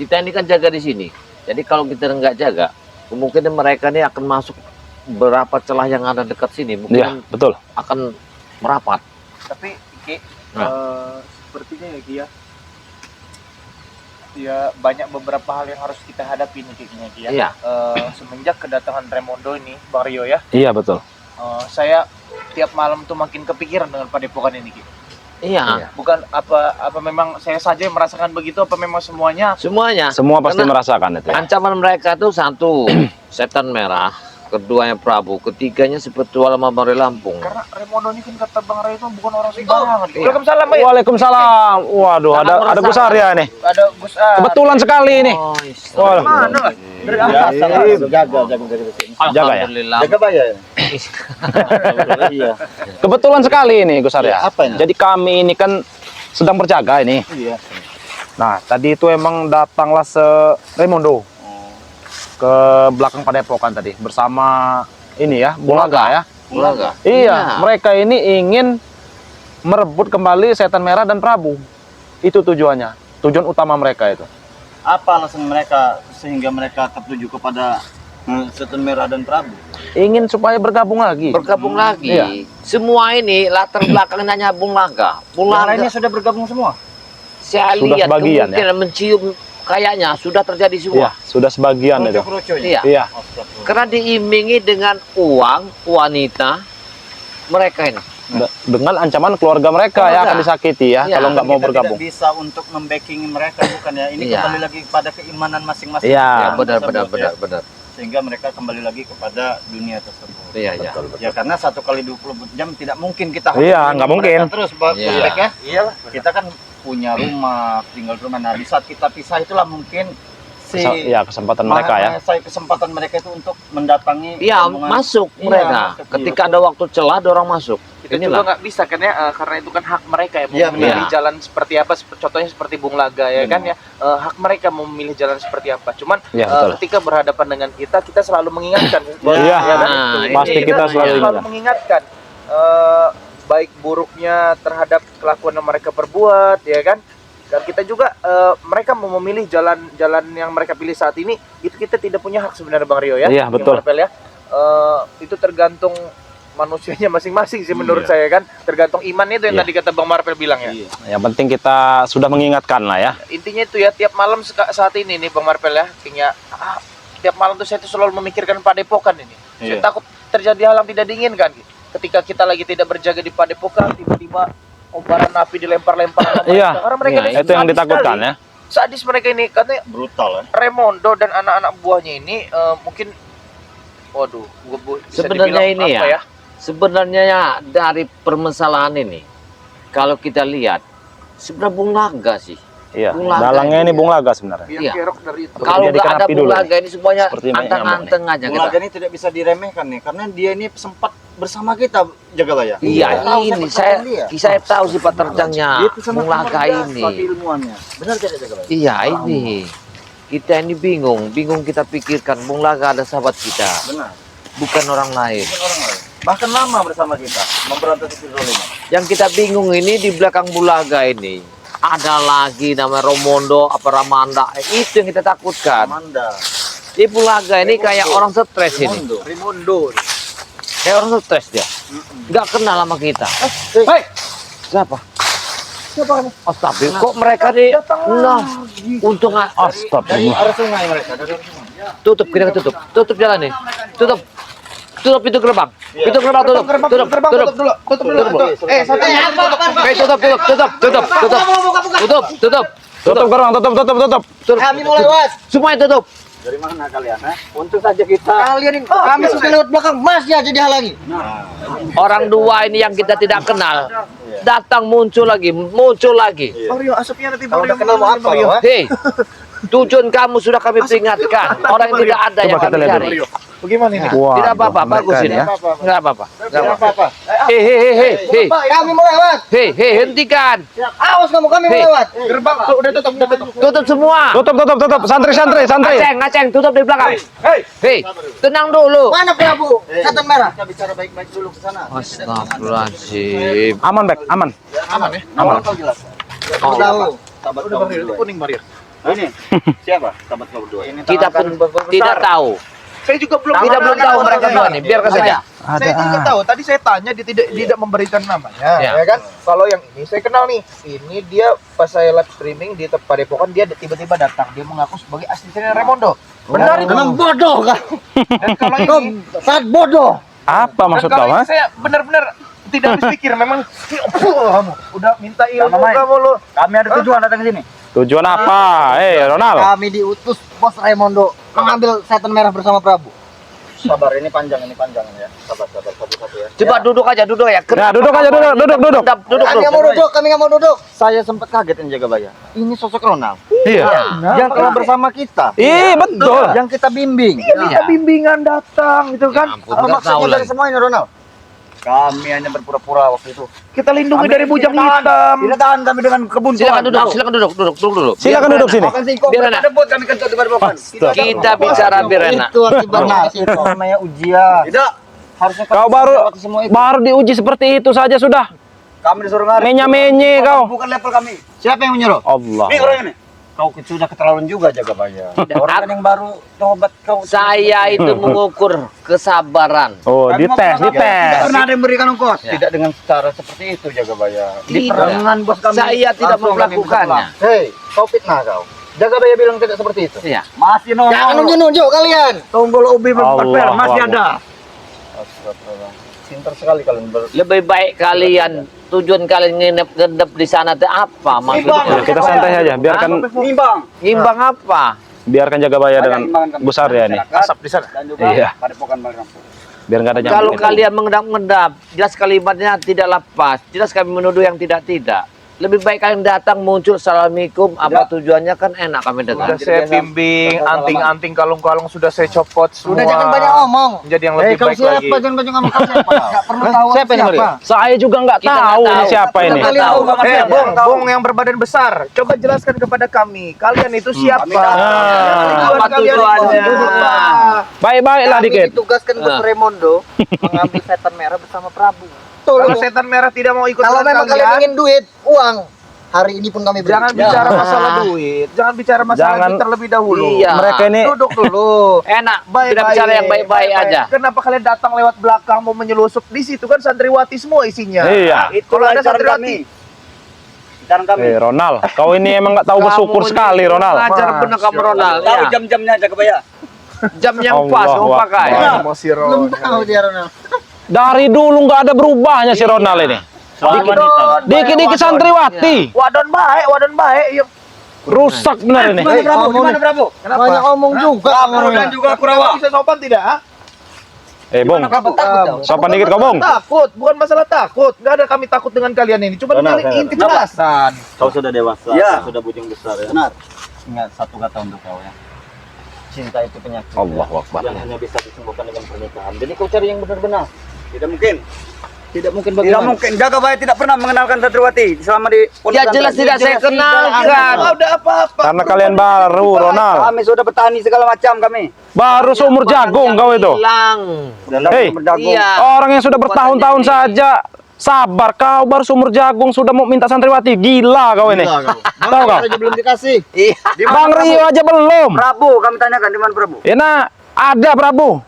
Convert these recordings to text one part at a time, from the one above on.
Kita ini kan jaga di sini. Jadi kalau kita nggak jaga, kemungkinan mereka ini akan masuk berapa celah yang ada dekat sini. Mungkin Iya, betul. akan merapat. Tapi Ki, Nah. sepertinya ya Ki ya, ya banyak beberapa hal yang harus kita hadapi nih Ki ya. Iya. Semenjak kedatangan Raimondo ini, Bang Rio ya, Iya, betul. saya tiap malam tuh makin kepikiran dengan Padepokan ini Ki. Iya. Bukan apa memang saya saja yang merasakan begitu, apa memang semuanya? Semuanya. Semua pasti Karena merasakan itu. Ya. ancaman mereka tuh satu, setan merah. Keduanya Prabu, ketiganya Sepetualam Mabari Lampung. Karena Raimondo ini kan kata Bang Rio itu bukan orang sembarangan. Iya. Waalaikumsalam, Pak. Waalaikumsalam. Waduh, Sangat ada Gus merasakan. Arya nih. Ada Gus A. Kebetulan sekali ini. Oh, Wah. Mana lah? Dari atas. Jaga di sini. Jaga ya? Alhamdulillah. Jaga bayar. Iya. Kebetulan sekali ini Gus Arya. Iya, apa ini? Jadi kami ini kan sedang berjaga ini. Iya. Nah, tadi itu emang datanglah Raimondo ke belakang Padepokan tadi bersama ini ya, Bulaga ya. Bulaga. Iya, mereka ini ingin merebut kembali setan merah dan Prabu. Itu tujuannya. Tujuan utama mereka itu. Apa alasan mereka sehingga mereka tertuju kepada setan merah dan Prabu? Ingin supaya bergabung lagi. Bergabung lagi. Iya. Semua ini latar belakangnya hanya Bulaga. Yang Bulaga. lainnya sudah bergabung semua. Saya Sudah lihat sebagian, kemungkinan mencium kayaknya sudah terjadi semua. Iya, sudah sebagian itu. Iya. Iya. Karena diiming-imingi dengan uang, wanita mereka ini. Dengan ancaman keluarga mereka Keluarga. yang akan disakiti ya Iya. kalau nggak mau Kita bergabung. tidak bisa untuk membacking mereka, bukan ya? Ini Iya. kembali lagi kepada keimanan masing-masing. Iya. Ya, Yang benar, tersebut, benar, ya. benar, benar. Sehingga mereka kembali lagi kepada dunia tersebut. Iya, iya. Ya karena 1 kali 24 jam tidak mungkin kita Iya, hadapin nggak mereka mungkin. terus Pak Iya. Bang Bek, ya. Iyalah. Kita kan punya rumah, tinggal di rumah. Nah, di saat kita pisah itulah mungkin Iya, kesempatan mereka ya. kesempatan mereka itu untuk mendatangi Iya, rombongan. masuk Iya, mereka. masuk. Ketika ada waktu celah, ada orang masuk. Kita juga Inilah. nggak bisa kan ya, karena itu kan hak mereka ya, mau Iya, memilih benar. jalan seperti apa, contohnya seperti Bung Laga ya kan ya, hak mereka mau memilih jalan seperti apa. Cuman Iya, betul. ketika berhadapan dengan kita selalu mengingatkan. Iya. ya kan? Nah, Pasti ini kita selalu ingat. mengingatkan baik buruknya terhadap kelakuan yang mereka perbuat, ya kan. Dan kita juga mereka mau memilih jalan yang mereka pilih saat ini, itu kita tidak punya hak sebenarnya Bang Rio ya. Iya, Bang betul. Marvel, ya. Itu tergantung manusianya masing-masing sih menurut saya kan, tergantung imannya itu yang Iya. tadi kata Bang Marvel bilang ya. Iya. Yang penting kita sudah mengingatkan lah ya. Intinya itu ya, tiap malam saat ini nih Bang Marvel ya, kayaknya tiap malam tuh saya tuh selalu memikirkan Padepokan ini. Saya Iya. takut terjadi hal yang tidak diinginkan. Ketika kita lagi tidak berjaga di Padepokan, tiba-tiba kobaran api dilempar-lempar sama mereka. Iya. Karena mereka Iya, ini Itu yang sadis ditakutkan sekali. ya. Sadis mereka ini, katanya Brutal ya. Raimondo dan anak-anak buahnya ini mungkin, waduh, bisa Sebenarnya dibilang ini apa ya, sebenarnya ya dari permasalahan ini, kalau kita lihat, sebenarnya Bung Laga sih. Iya. Bung Laga Dalangnya ini ini. Bung Laga sebenarnya. Yang Iya. kerok dari itu. Kalau nggak dijadikan ada api Bung dulu Laga ini semuanya Seperti minyak anteng-anteng aja kita. Bulaga ini tidak bisa diremehkan nih, karena dia ini sempat bersama kita jaga bayar. Iya, Tahu ini sepak terjang dia. saya tahu sifat terjangnya Dia itu sangat Bung Laga luar biasa ini. ilmuannya. Benar tidak jaga bayar? Iya, ini. Kita ini bingung kita pikirkan Bung Laga ada sahabat kita, Benar. bukan orang lain. Bukan orang lain. Bahkan lama bersama kita memberantas kezaliman. Yang kita bingung ini di belakang Bulaga ini ada lagi namanya Romondo apa Ramanda. Itu yang kita takutkan. Amanda. Di Bulaga ini kayak orang stres ini. Raimondo. Raimondo. Kayak orang stres dia. Nggak kenal sama kita. Hei, Siapa? siapa kamu? Astagfirullah. Kok mereka di nah, untung Dari Astagfirullah. arah sungai mereka, dari arah sungai. tutup kita tutup. Tutup jalan nih. Tutup. Tutup itu gerbang. Itu gerbang tutup. Tutup. Tutup. dulu. Tutup dulu. Satu. Tutup. Tutup. Tutup gerbang, tutup. Kami mau lewat. Semuanya tutup. Dari mana kalian? Untung saja kita. Kalian ini, kami sudah lewat belakang, masnya jadi halangi. Orang dua ini yang kita tidak kenal datang muncul lagi. Bang Rio, asapnya nanti Kalau udah kenal mau apa? Wak? Hei, tujuan kamu sudah kami peringatkan. Orang yang tidak ada yang Coba kita kami lihat cari. dulu. Bagaimana ini? Wah, Tidak apa-apa, mereka bagus ini. ya. Nggak apa-apa. Nggak apa-apa. Apa? Hei, Kami mau lewat. hei, hentikan. Awas kamu, kami mau Hei. lewat. Gerbang udah tutup. Tutup semua. Tutup. Santri. Ngaceng, tutup di belakang. Hei, Hei, tenang dulu. Mana Prabu? Setan merah. Kita bicara baik-baik dulu ke sana. Astagfirullahaladzim. Aman, Bek, aman. aman ya? Aman kau jelas. Oh, Tahu. Sahabat Udah kamu Bang Rio, itu dulu. kuning Bang Rio. Nah, ini siapa? Sahabat kau berdua. Ini Kita tangan pun kanan tidak besar. tahu. Saya juga belum Kita belum tahu mereka berdua nih. Biarkan saja. Saya juga tahu. Tadi saya tanya dia tidak memberikan namanya, Ya. ya kan? Kalau yang ini saya kenal nih. Ini dia pas saya live streaming di Padepokan dia tiba-tiba datang. Dia mengaku sebagai asisten Raimondo. Benar itu. Memang bodoh kau. Dan kalau Kau ini sangat bodoh. Apa maksud dan kalau kau, ini Mas? saya benar-benar tidak habis pikir. Memang kamu udah minta ilmu Sama, Mai. kamu lu. Kami ada tujuan datang ke sini. Tujuan apa? Ronald. Kami diutus Bos Raimondo mengambil setan merah bersama Prabu. Sabar, ini panjang ya. Sabar satu-satu ya. Coba duduk aja, duduk ya. Ya, duduk aja, duduk. Duduk. Kami nggak mau duduk, kami nggak mau duduk. Saya sempat kaget ini Jagabaya. Ini sosok Ronald. Iya. Yang telah bersama kita. Ih, betul. Yang kita bimbing. Minta bimbingan datang gitu kan. Ampun, Apa nggak tahu maksudnya dari lagi. semua ini Ronald? Kami hanya berpura-pura waktu itu. Kita lindungi Kami dari bujang tidak tahan. hitam. Tidak tahan kami dengan kebuntuan. Silakan duduk, silakan duduk dulu. Silakan duduk sini. Makan singkong. Biar Biar enak. debut kami kentut di padepokan. Kita bicara biar enak. Itu akibatnya itu namanya ujian. Tidak. Harusnya Kau melewati semua itu. baru diuji seperti itu saja sudah. Kami disuruh ngarit. Menya-menye kau. Bukan level kami. Siapa yang menyuruh? Allah. Ini orang ini. Kau sudah keterlaluan juga Jagabaya. Orang kan yang baru tobat kau. Saya itu mengukur kesabaran. Oh, Kami mau dites, pulang kampung. Tidak dites. pernah ada yang memberikan ongkos. Ya. Tidak dengan cara seperti itu Jagabaya. Di Tidak. perangan bos kami. Saya tidak langsung kami melakukannya. minta pulang. Hei, kau fitnah kau. Jagabaya bilang tidak seperti itu. Iya. Masih nongol. Jangan nunjuk-nunjuk kalian. Tombol ubi berpapel Allah, masih Allah. ada. Astagfirullah. Pintar sekali kalian Lebih baik kalian tujuan kalian nginep di sana itu apa Ya, maksudnya? kita santai saja, biarkan nimbang. Ngimbang apa? biarkan Jagabaya Banyak dengan imbangan kami. besar ya ini. Asap di sana. Dan juga Iya. padepokan Balrampur. Biar nggak ada Kalau nyamuk. kalian mengedap-ngedap, jelas kalimatnya tidak lepas. Jelas kami menuduh yang tidak-tidak. Lebih baik kalian datang muncul assalamualaikum. Apa tujuannya kan enak kami dengar. Sudah saya bimbing, anting-anting kalung-kalung sudah saya copot semua. Udah jangan banyak ngomong. Menjadi yang lebih Kau baik lagi. siapa? Jangan banyak ngomong. Kau siapa? Nggak perlu tahu Siapa ini, Maria? Saya juga nggak Kita tahu nggak ini tahu. siapa ini. Kita tahu. Bung yang berbadan besar. Coba jelaskan kepada kami. Kalian itu siapa? Ah. Apa tujuannya? Baik-baiklah Kami dikit. ditugaskan Bos Ah. Raimondo mengambil setan merah bersama Prabu. Kalau setan merah tidak mau ikut Kalau dengan memang kalian ingin duit, uang, hari ini pun kami beri. jangan bicara masalah duit. Jangan bicara masalah Jangan. duit terlebih dahulu. Iya. Mereka ini Duduk dulu. Enak, kita bicara yang baik-baik aja. Kenapa kalian datang lewat belakang mau menyelusup di situ kan santriwati semua isinya. Iya. Kalau ada Cara santriwati, Cara kami. Ronald, kau ini emang nggak tahu bersyukur sekali Ronald. Ajar benar kamu Ronald. Tahu Ya. jam-jamnya Jagabaya. Jam yang pas Allah kamu pakai. Akbar. emosi Belum tahu dia Ronald. Dari dulu nggak ada berubahnya si Ronald ini. Dikit-dikit santriwati, Wadon baik, yuk. rusak benar ini. Gimana Prabu? Gimana Prabu? Banyak ngomong juga. Prabu dan juga Kurawa. Bisa sopan tidak? Ha? Bung, sopan dikit kau Bung. Takut, bukan masalah takut. Nggak ada kami takut dengan kalian ini. Cuma Benar, kalian benar. ingin kejelasan. Kau sudah dewasa, Ya. kau sudah bujang besar ya. Benar. Ingat satu kata untuk kau ya. Cinta itu penyakit. Allahu Akbar. Yang hanya bisa disembuhkan dengan pernikahan. Jadi kau cari yang benar-benar. Tidak mungkin. Tidak mungkin bagaimana? Tidak mungkin. Jagabaya tidak pernah mengenalkan Santriwati selama di Ya jelas tidak saya kenalkan. Nggak ada apa-apa. Karena kalian baru Ronald, Kami sudah bertani segala macam kami. baru seumur jagung kau itu. Hilang. Hei. Iya. Orang yang sudah bertahun-tahun saja sabar, kau baru seumur jagung sudah mau minta santriwati, gila kau ini. Tahu kau? Aja belum dikasih. Iya. Bang Rio aja belum. Prabu, kami tanyakan di mana Prabu? Ya nah, ada Prabu.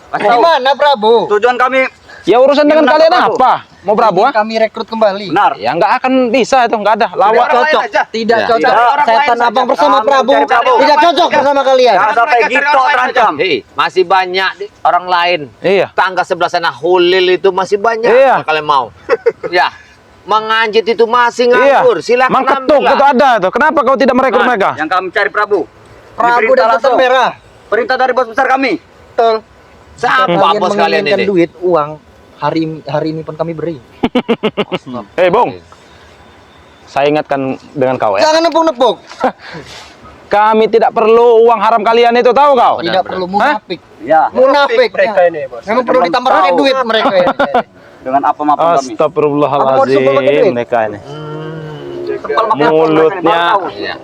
Di mana Prabu? Tujuan kami Ya urusan dengan Gimana, kalian Prabu? apa? Mau Prabu ah? Kami rekrut kembali. benar. Ya nggak akan bisa itu, nggak ada. Orang Lawak lain Cocok. aja. Tidak Ya. cocok. Orang Setan lain abang saja. bersama Kamu Prabu. cari Prabu. Tidak cocok bersama kalian. Jangan sampai mereka cari gitu orang lain terancam. Hei, masih banyak orang lain. Iya. Tangga sebelah sana Hulil itu masih banyak. Iya. Kalau kalian mau. Ya. Menganjit itu masih Iya. nganggur. Silakan Mangketuk ambil itu lah. ada tuh. Kenapa kau tidak merekrut Nah, mereka? Yang kami cari Prabu. Prabu Diperintah dan setan langsung. merah. Perintah dari bos besar kami. Betul. Siapa bos kalian menginginkan ini? duit, uang, hari ini pun kami beri. Hei Bung, saya ingatkan dengan kau ya. Jangan nepuk-nepuk. Kami tidak perlu uang haram kalian itu, tahu kau? Tidak perlu munafik. Ya. Munafik. mereka ini, Bos. Memang perlu ditambah tahu. lagi duit mereka ini. Dengan apa maupun kami. Astagfirullahaladzim mereka ini. Mulutnya Iya.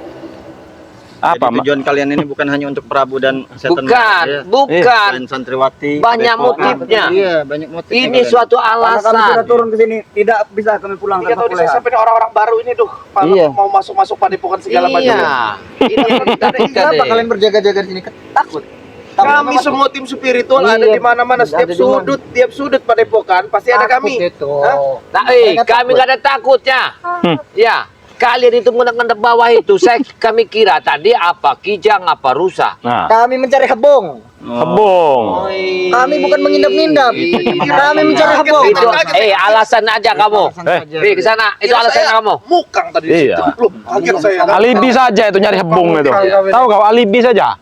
Apa, Jadi tujuan kalian ini bukan hanya untuk Prabu dan setan. Bukan, ya. bukan. Selain santriwati. Banyak padepokan. motifnya. Iya, banyak motif. Ini suatu alasan. turun ke sini, tidak bisa kami pulang Tiga tahun saya sampai orang-orang baru ini tuh, Iya. mau masuk padepokan segala macam. Iya. Ini yang kita Kenapa kalian berjaga-jaga di sini? Takut. Kami semua tim spiritual ada Iya. di mana-mana, setiap Ada di mana. tiap sudut padepokan pasti ada kami. Itu. Hah? kami nggak ada takutnya. Ya, kalian itu mengendap bawah itu, kami kira tadi apa kijang apa rusa. Nah, Kami mencari hebong. hebong. Kami bukan mengindap-ngindap. Kami mencari hebong. Itu, alasan aja kamu. Ke sana, itu alasan kamu. Mukang tadi di Iya. situ. Loh, kaget saya. Alibi saja itu nyari hebong itu. Tahu kau alibi saja.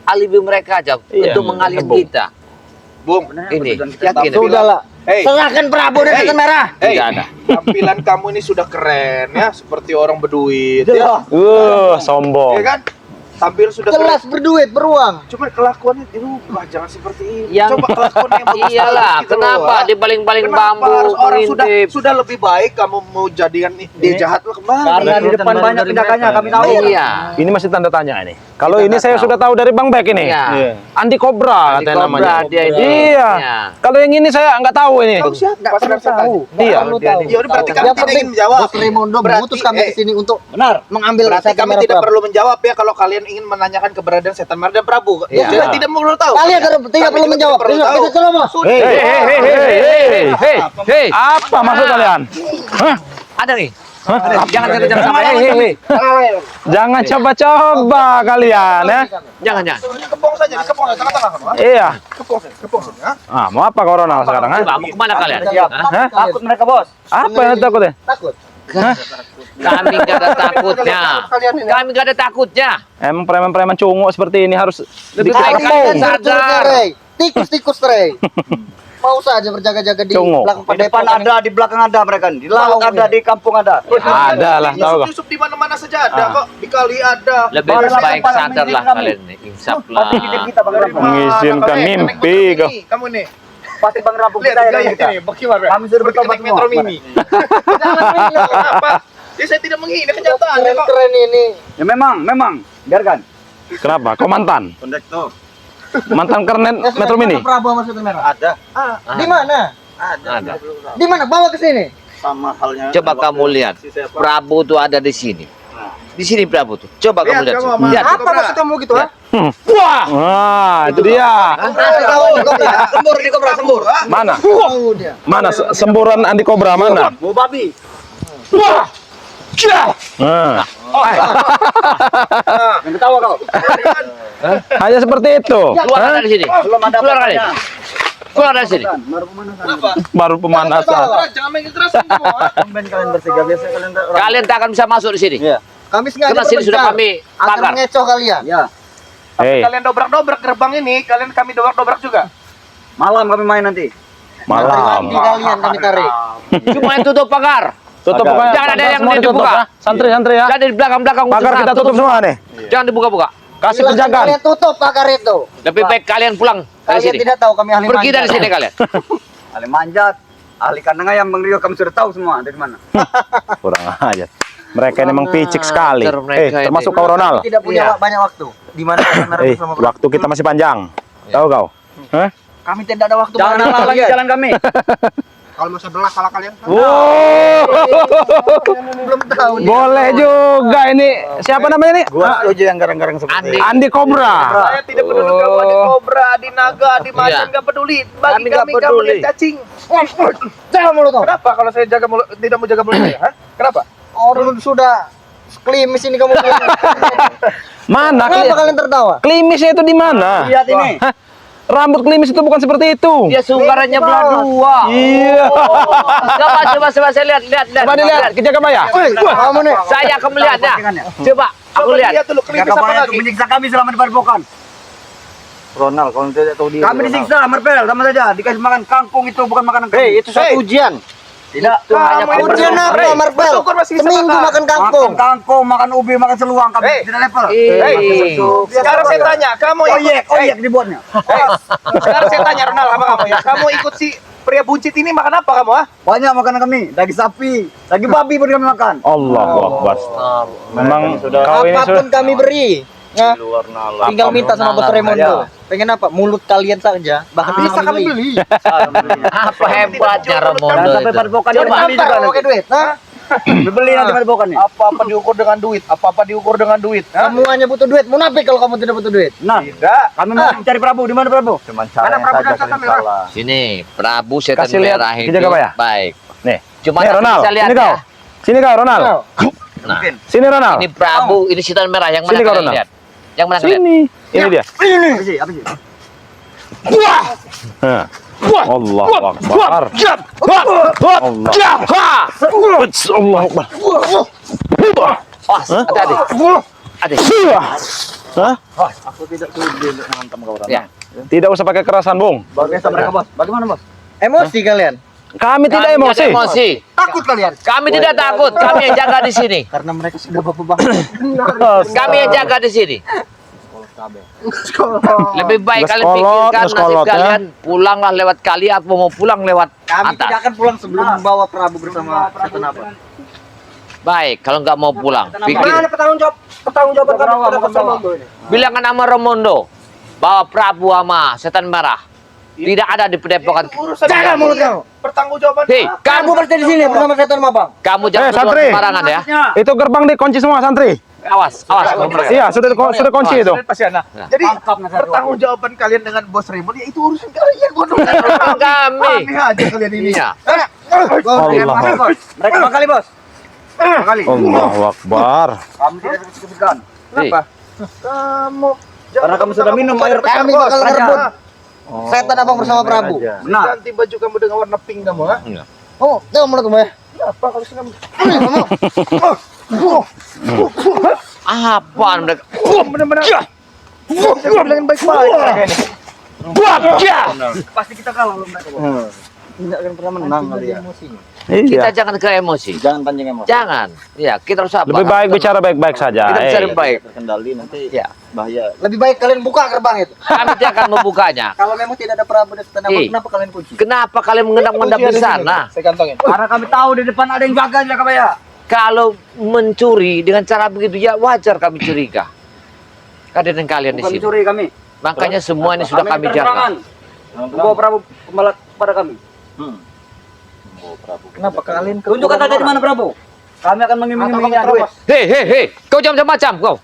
Alibi mereka aja Iya, untuk mengalihkan hebong. kita. Bung, Ini, yakin yakin. Sudahlah. Hey, Serahkan Prabu dan Hey. setan merah. hey, Tidak ada. tampilan kamu ini sudah keren ya, seperti orang berduit ya. Sombong. Ya kan? Tampil sudah Jelas berduit, beruang. Cuma kelakuannya dirubah, jangan seperti ini. Yang- Coba kelakuannya yang bagus Iyalah, banget gitu kenapa loh, ah. di baling-baling Kenapa bambu harus orang sudah mengintip? lebih baik kamu mau jadikan dia jahat lo kembali. Karena di depan banyak tindakannya kami tahu. Iya. Ini masih tanda tanya ini. Kalau ini saya sudah tahu dari Bang Bek ini. Iya. Anti Cobra Anti katanya Cobra namanya. dia ini. Iya. Iya. Kalau yang ini saya nggak tahu ini. Kamu siapa? Nggak Pasangan pernah tahu. setan. Iya. Kamu tahu. Ya udah berarti kamu Yang tidak penting ingin menjawab. Bos Raimundo Berarti, mengutus kami ke sini untuk mengambil Berarti setan kami merah tidak Prabu. perlu menjawab ya kalau kalian ingin menanyakan keberadaan setan merah dan Prabu. Iya. Sudah tidak perlu tahu. Kalian tidak Kami perlu juga menjawab. tidak perlu Besok tahu. kita ceramah. Hei, Apa maksud kalian? Hah? ada nih. Jangan sama. Hei. Jangan coba-coba kalian ya. Jangan. Kepong saja, dikepong saja tengah-tengah. Iya. Kepong saja. Ah, mau apa Corona sekarang? Ha? Coba, mau kemana kalian? Hah? Takut mereka, Bos. Apa yang takut ya? Takut. Kami nggak ada takutnya. Kami nggak ada takutnya. Emang preman-preman cungu seperti ini harus Lebih baik dikepung. kalian sadar. Tikus-tikus, Rey. Mau saja berjaga-jaga di Cungu. belakang Di depan padepokan. ada, di belakang ada mereka. Di laut ada, di kampung ada. Ada lah, tahu kok. Yusuf di mana-mana saja ada kok. Di kali ada. Lebih Mana baik mana sadarlah kami. kalian nih. Insaf lah. Kita Bang Dari Rampung. mana Mengizinkan kalian? mimpi, Naik motor kau. mini, kamu nih. Pasti Bang Rampung Lihat kita ya gaya kita. ini, bagaimana? Kami sudah bertobat Naik metro semua. mini. Kenapa? Ya saya tidak menghina kenyataan ya kok. Keren ini. Ya memang. Biarkan. Kenapa? Kau mantan? Kondektor. Mantan kernet Metro Mini? Prabu sama setan merah. Ada. Di mana? Ada. Di mana? Bawa ke sini. Sama halnya. Coba kamu lihat. Prabu tuh ada di sini. Di sini Prabu tuh. Coba kamu lihat. Lihat. Apa maksud kamu gitu ha? Wah, itu dia. Sembur di kobra sembur. Mana? Tahu dia. Mana semburan anti kobra mana? Mau babi. Wah. Nah, Yang ketawa kau. hanya seperti itu. Keluar Hah? dari sini. Belum ada Keluar dari apa-apanya. Keluar dari sini. Baru pemanasan. Kenapa? Baru pemanasan. Jangan main kekerasan kamu ha? Tumben kalian bertiga biasa kalian orang. Kalian tak akan bisa masuk di sini. Iya. Kami sengaja Karena sini sudah berpencar kami agar pagar. mengecoh kalian. Ya. Hei, Kalian dobrak-dobrak gerbang ini, kami dobrak-dobrak juga. Malam kami main nanti. malam. Di kalian kami tarik. Cuma yang tutup pagar. Tutup Pagar. pokoknya. Jangan ada yang semua ditutup dibuka. ya. Santri-santri ya. Jadi di belakang-belakang Pagar kita tutup semua nih. Jangan dibuka-buka. Kasih Silakan penjagaan. kalian tutup pagar itu. Lebih baik kalian pulang dari Kalian sini. tidak tahu kami ahli Pergi manjat. dari sini kalian. Ahli manjat, ahli kandang ayam Bang Rio kami sudah tahu semua dari mana. Kurang aja. Mereka ini memang picik sekali. Ajar mereka ini. Termasuk kau Ronald. Tidak punya Iya. banyak waktu. Di mana kalian harus bersama Prabu? Waktu kita masih panjang. Tahu kau? Hah? Kami tidak ada waktu. Jangan banyak halang lagi kalian. jalan kami. Kalau mau saya belah kepala kalian. Wow. Belum tahu. dia. Boleh juga ini. Siapa namanya nih? Gua setuju yang garang-garang seperti Andi. Andi Cobra. Saya tidak peduli kamu ada kobra, di naga, di macan, nggak peduli. Bagi Kami nggak kami kamu peduli. lihat cacing. Jangan mulut kau. Kenapa kalau saya jaga mulut, tidak mau jaga mulut saya? Hah? Kenapa? Orang sudah klimis ini kamu. Mana? Kenapa kalian tertawa? Klimisnya itu di mana? Lihat ini. Hah? Rambut klimis itu bukan seperti itu. Dia sunggarannya belah dua. Iya. Coba saya lihat. Coba dilihat, kejaga bayar. Kamu nih. Saya akan melihatnya. Coba aku Coba lihat. lihat dulu klimis Jaga apa bayar itu lagi? menyiksa kami selama di padepokan. Ronald, kalau tidak tahu dia. Kami disiksa, Marvel, sama saja. Dikasih makan kangkung itu bukan makanan kami. Hei, itu satu ujian. Tidak. hanya Kamu Ujian ini apa, betul. Marvel? Betul, kau masih bisa Seminggu makan. makan kangkung. Makan kangkung, makan ubi, makan seluang. Kami Hei. tidak level. Sekarang saya tanya, kamu Oyek dibuatnya. Sekarang saya tanya Ronald apa kamu ya? Kamu ikut si pria buncit ini makan apa kamu ah? Banyak makanan kami. Daging sapi, daging babi pun kami makan. Allahu Akbar. Memang kau ini Apapun sudah kami beri. Nah, luar nalar. tinggal minta sama Bos Raimundo. Pengen apa? Mulut kalian saja. Bahkan bisa kami beli. Apa hebatnya Ramondo Sampai itu? padepokan Coba beli juga antar nanti. pakai duit. Hah? Beli nanti padepokan nih. Apa-apa diukur dengan duit. Apa-apa diukur dengan duit. Hah? Semuanya butuh duit. Munafik kalau kamu tidak butuh duit. Nah, Tidak. kami mau mencari Prabu. Di mana Prabu? Cuman caranya Prabu saja dan Setan sering Merah? salah. Sini, Prabu Setan Kasih lihat, Merah itu kita coba ya? baik. Nih. Cuma Nih tak Ronald, bisa lihat sini kau. ya. Sini kau Ronald. Nah, Sini Ronald. ini Prabu, ini Setan Merah yang mana Sini, kalian Corona. lihat? Yang mana kalian? Sini. Ini dia. Apa sih? Apa sih? Hah. Allahu Akbar. Allah Akbar. Awas, hati-hati. Hati. Hah? Aku tidak sudi untuk menghantam kau orang. Ya. Tidak usah pakai kekerasan, Bung. Bagaimana mereka, Bos? Bagaimana, Bos? Emosi kalian. Kami tidak Kami emosi. emosi. Takut kalian. Kami tidak takut. Kami yang jaga di sini. Karena mereka sudah bapak-bapak. Kami yang jaga di sini. Lebih baik kalian Geskolot, pikirkan nasib geskolot, ya. kalian. Pulanglah lewat kali atau mau pulang lewat Kami tidak atas. akan pulang sebelum membawa Prabu bersama Setan Abang. Baik, kalau nggak mau pulang, pikir. Mana pertanggungjawaban kami terhadap Ramondo ini? Bilangkan nama Ramondo bahwa Prabu sama Setan Merah tidak ada di padepokan. Urusan Jangan mulut kamu. pertanggungjawaban. Hei, Kamu kamu, berada di sini bersama Setan Abang. kamu jangan Santri. keluar sembarangan ya. Itu gerbang dikunci semua santri. Awas, awas. Iya, sudah kunci itu. Pasiana. Jadi pertanggungjawaban kalian dengan Bos Raymond ya itu urusan kalian bodoh. Bukan kami. Aneh aja kalian ini. Iya. Allah. Mereka makali, Bos. Makali. Allahu Akbar. Kami tidak segan. Kenapa? Kamu Karena kamu sudah minum air Kami bakal ngerebut Setan Abang bersama Prabu. Benar. ganti baju kamu dengan warna pink kamu, ha? Oh, jangan mulut kamu ya. Apa kalau senang? Apaan mereka? Benar-benar. Bisa bilangin baik-baik mereka ini. Pasti kita kalah loh mereka, Bos. Tidak akan pernah menang kali ya. Kita Iya. jangan ke emosi. Jangan pancing emosi. Jangan. Ya, kita harus sabar. Lebih baik bicara baik-baik saja. Kita bicara baik. Terkendali nanti Ya. bahaya. Lebih baik kalian buka gerbang itu. Kami tidak akan membukanya. Kalau memang tidak ada Prabu dan Setan Abang, Hei. kenapa kalian kunci? Kenapa kalian mengendap-endap di sana? Saya kantongin. Karena kami tahu di depan ada yang jaga ya, Kabaya. Kalau mencuri dengan cara begitu ya wajar kami curiga. Kehadiran kalian di Bukan sini. mencuri kami. Makanya semua ini sudah kami terang-terangan. jaga. Membawa Prabu kepada kami. Kenapa kalian Tunjukkan saja di mana Prabu. Kami akan mengiming-imingi duit. Hei, hei, hei, kau jangan macam-macam kau.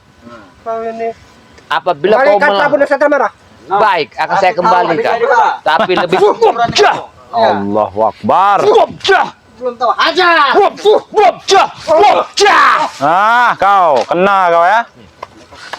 Apabila kau dan Setan Merah. baik, akan saya kembalikan. Tapi lebih Allahu Akbar. belum tahu aja? Ah, kau kena kau ya.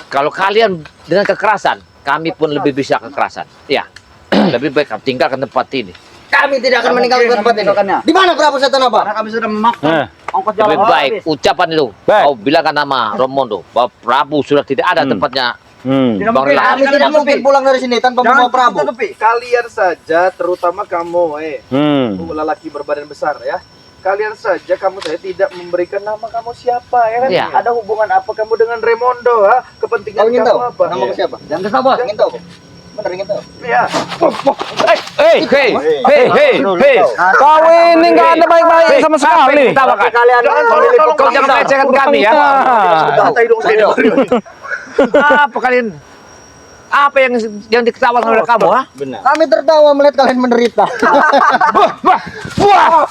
kalau kalian dengan kekerasan, kami pun lebih bisa kekerasan. Ya, lebih baik kau tinggalkan tempat ini. Kami tidak akan meninggalkan tempat ini. Di mana Prabu Setan Abang? Karena kami sudah memakan Eh. ongkos jalan. Lebih baik ucapan itu. Baik. Kau bilangkan nama Ramondo bahwa Prabu sudah tidak ada tempatnya. Hmm. Tidak Bang mungkin. Rilal. Kami tidak mungkin pulang dari sini tanpa membawa Prabu. Kalian saja, terutama kamu, Hmm. lelaki berbadan besar ya. Kalian saja, kamu saya tidak memberikan nama kamu siapa ya kan? Iya. Ada hubungan apa kamu dengan Raimondo, ha? Kepentingan Kau ingin tahu kamu apa? nama aku siapa? Jangan kesal, Bos. Ingin tahu? Bener ingin tahu? Iya. Hei, Hei, hei, hei, hei. Kau ini nggak ada baik-baik sama sekali. Ketawakan. Kalian Kau jangan melecehkan kami ya. Santai dong, saya dong. Apa kalian? Apa yang diketawakan oleh kamu, ha? Kami tertawa melihat kalian menderita.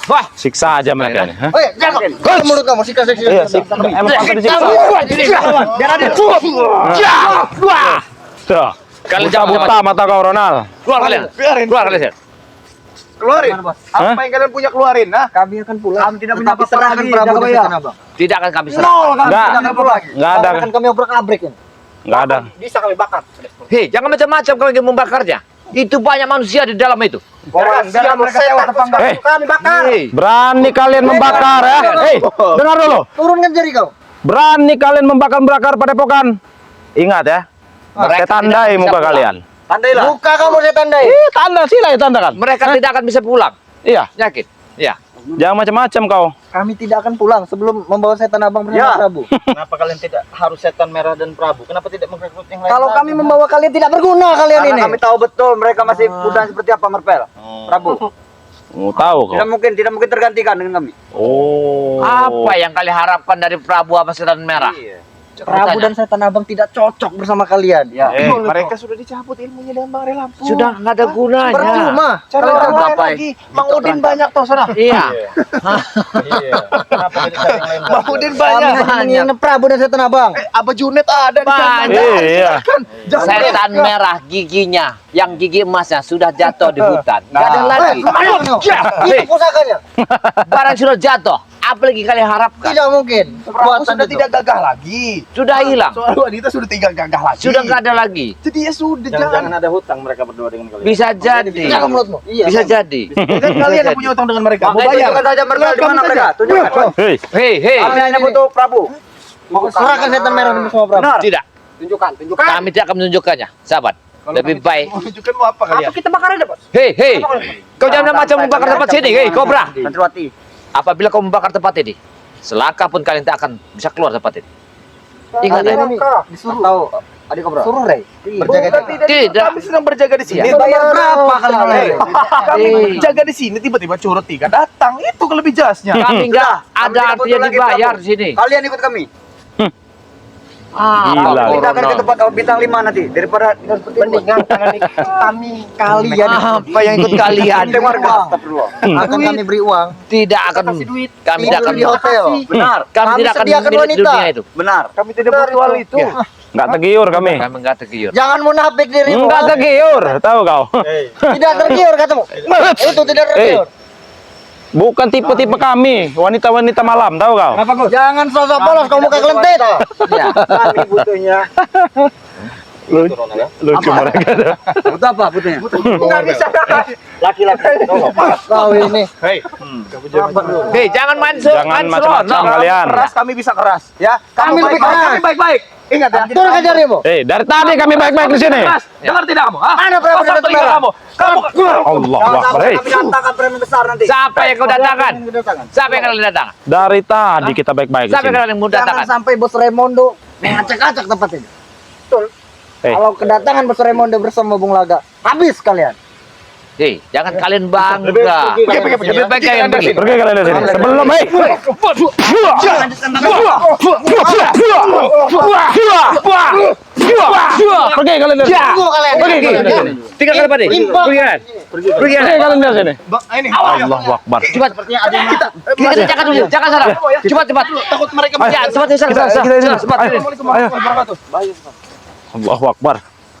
Wah, Siksa aja mereka ini. Hah? Woi, jangan. Kau mulut kamu siksa-siksa. Iya, siksa. Emang pantas disiksa. Tuh. Kalian Buta jangan buta mata kau Ronald. keluar kalian. Keluar kalian. Keluarin. Hah? Apa yang kalian punya keluarin, ha? Kami akan pulang. Kami tidak punya Tetapi apa-apa serahkan lagi, Prabu dan Jakabaya. Setan Abang. Tidak akan kami serah. Nol kami Enggak. tidak apa lagi. Enggak ada. Akan kami obrak-abrik ini. Enggak ada. Bisa kami bakar. Hei, jangan macam-macam kau ingin membakarnya. Itu banyak manusia di dalam itu. Orang biar mereka tewas apa enggak. Hei, Kami bakar. Hei, berani kalian membakar ya? Hei, dengar dulu. Turunkan jari kau. Berani kalian membakar-bakar padepokan. Ingat ya. Mereka Saya tandai tidak bisa muka pulang. kalian. Tandailah. Buka kamu saya tandai. Tanda sila ya tandakan. mereka tidak akan bisa pulang. Iya, Yakin? Ya. jangan macam-macam kau. Kami tidak akan pulang sebelum membawa Setan Abang bersama Ya. Prabu. Kenapa kalian tidak harus Setan Merah dan Prabu? Kenapa tidak merekrut yang lain? Kalau lagi? kami membawa kalian tidak berguna kalian Karena ini. kami tahu betul mereka masih muda seperti apa Marvel. Prabu. Mau tahu kau. Tidak mungkin tergantikan dengan kami. Oh. Apa yang kalian harapkan dari Prabu apa Setan Merah? Iya. Prabu dan setan abang tidak cocok bersama kalian. Ya, mereka sudah dicabut ilmunya dengan Bang Lampung. Sudah nggak ada gunanya. Percuma. Cari Kalian orang lain apa? lagi. Mang Udin banyak toh sana. Iya. Iya. Kenapa kita cari yang lain? Mang Udin Kami banyak. hanya mengingat Prabu dan setan abang. Abah Junet ada di sana. Banyak. Iya. Setan merah giginya, yang gigi emasnya sudah jatuh di hutan. Nggak ada lagi. Itu pusakanya. Barang sudah jatuh. Apalagi kalian harapkan? Tidak mungkin. Prabu sudah itu. tidak gagah lagi. Sudah hilang. Soal wanita sudah tidak gagah lagi. Sudah nggak ada lagi. Jadi ya sudah Jangan jangan. ada hutang mereka berdua dengan kalian. Bisa jadi. Jaga mulutmu. Iya. Bisa jadi. Kan kalian yang punya utang dengan mereka. Mau Makanya bayar. tunjukkan saja mereka di mana mereka. Tunjukkan. Hei, Hei, hei. Kami hanya butuh Prabu. Serahkan setan merah bersama Prabu. Benar. Tidak. Tunjukkan. Kami tidak akan menunjukkannya, sahabat. Lebih baik. Mau tunjukkan mau apa kalian? Kita bakar aja, Bos. Hei, hei. Kau jangan macam membakar tempat sini, hei, Kobra. Santriwati. Apabila kau membakar tempat ini, selangkah pun kalian tak akan bisa keluar tempat ini. Ingat, Kalian Rey. ini disuruh tahu. Adik Kobra. Suruh Rey. Bukan Berjaga. tidak. Kami sedang berjaga di sini. Bayar berapa kalian oleh Rey? Kami berjaga di sini tiba-tiba curut 3 datang. Itu lebih jelasnya. Kami enggak ada tidak artinya butuh lagi, dibayar Prabu. di sini. Kalian ikut kami. Gila. Kita akan ke tempat bintang 5 nanti daripada Mendingan kami kalian Apa yang ikut kalian? warga. Astagfirullah. akan kami beri uang. Tidak akan. Kami tidak akan. Tidur di hotel. Benar. Kami Kami tidak akan sediakan memiliki wanita. dunia itu. Benar. Kami tidak butuh hal itu. nggak tergiur kami. Kami enggak tergiur. Jangan munafik dirimu. Nggak tergiur, tahu kau? Tidak tergiur katamu. Itu tidak tergiur. Bukan tipe-tipe kami, wanita-wanita malam, tahu kau? Jangan sosok polos kau muka kelentit. Ya. Kami butuhnya. Lucu mereka. Butuh apa butuhnya? Enggak bisa. Laki-laki. Kau ini. Hei, jangan main Jangan macam-macam kalian. Keras kami bisa keras, ya. Kami lebih keras. Kami baik-baik. Ingat ya. Turun ke jarimu. Dari tadi kami baik-baik di sini. Keras. Dengar tidak kamu? Hah? Mana Prabu Asal dan telinga Merah? kamu. Kamu Allah Akbar. Hei. Kami datangkan preman besar nanti. Siapa yang kau datangkan? Siapa yang kalian datang? Dari tadi kita baik-baik di Siapa yang sini. kalian mau Jangan datangkan? sampai Bos Raimundo mengacak-acak tempat ini. Kalau kedatangan Bos Raimundo bersama Bung Laga, habis kalian. Hei, jangan kalian bangga. Pergi. Lebih baik kalian pergi. Pergi kalian dari sini. Sebelum pergi kalian dari sini. Tunggu kalian. Pergi kalian dari sini. 3 kali pada. Pergi kan? Pergi kalian dari sini. Ini. Allahu Akbar. Cepat. Kita jangan dulu. Jangan salah. Cepat. Takut mereka Ya, cepat. Kita sini. Cepat. Ayo. Allahu Akbar.